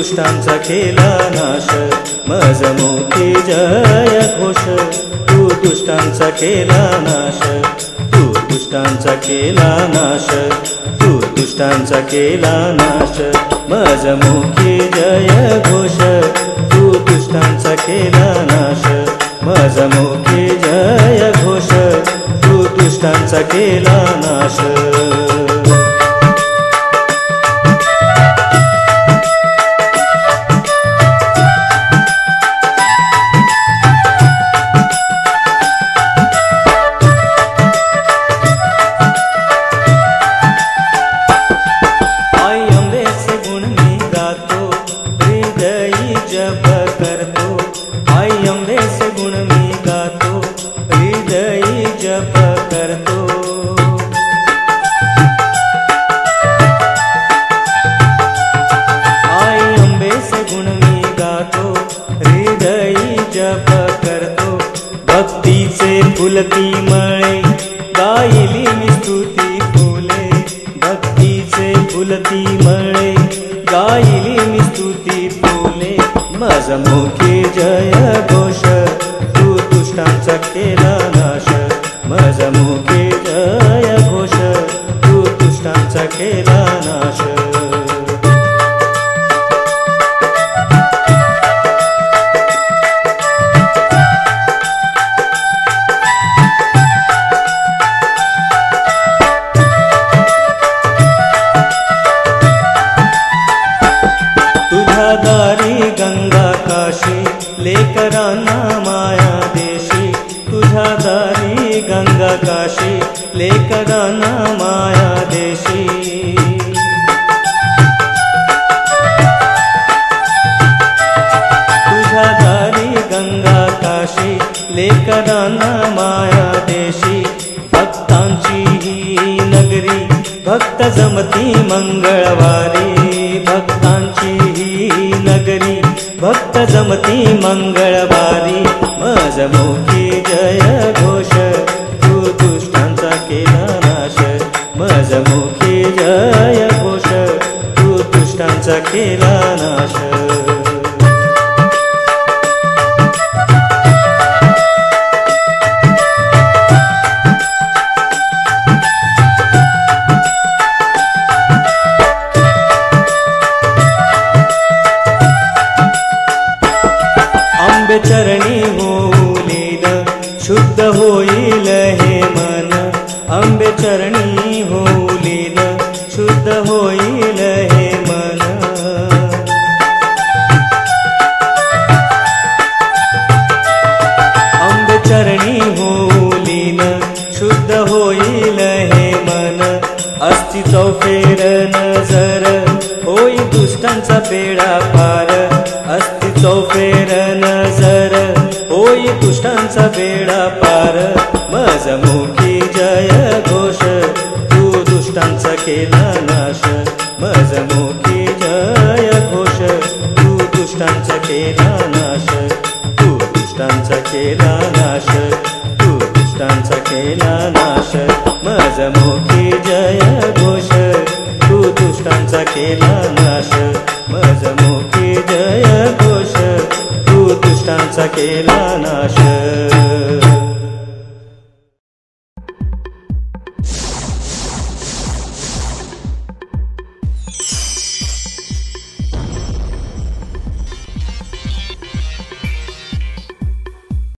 दुष्टांचा केला नाश मजमुखी जय घोष तू दुष्टांचा केला नाश तू दुष्टांचा केला नाश तू दुष्टांचा केला नाश मजमुखी जय घोष तू दुष्टांचा केला नाश मजमुखी जय घोष तू दुष्टांचा केला नाश फुलती मळे गायली मी स्तुती फुले भक्तीचे फुलती मळे गायली मी स्तुती फुले मजमुखी जय घोष तू दुष्टांचा केला नाश मजमुखी जय घोष तू दुष्टांचा केला नाश लेकरांना माया देशी तुझ्या दारी गंगा काशी लेकरांना माया देशी तुझ्या दारी गंगा काशी लेकरांना माया देशी भक्तांची ही नगरी भक्त जमती मंगळवारी भक्तांची ही नगरी भक्त जमती मंगळवारी मजमुखी जय घोष तू दुष्टांचा केला नाश मजमुखी जय घोष तू दुष्टांचा केला नाश चरणी होईल शुद्ध होईल हे मन आंबे चरणी होईल शुद्ध होईल हे मन आंबे चरणी होईल शुद्ध होईल हे मन अस्ति चौफेर नजर होई दुष्टांचा पेडा पार अस्ति चौफेर नजर होई दुष्टांचा बेडा पार मजमुखी जय घोष तू दुष्टांचा केला नाश मजमुखी जय घोष तू दुष्टांचा केला नाश तू दुष्टांचा केला नाश तू दुष्टांचा केला नाश मजमुखी जय घोष तू दुष्टांचा केला नाश मजमुखी जय घोष तू दुष्टांचा केला नाश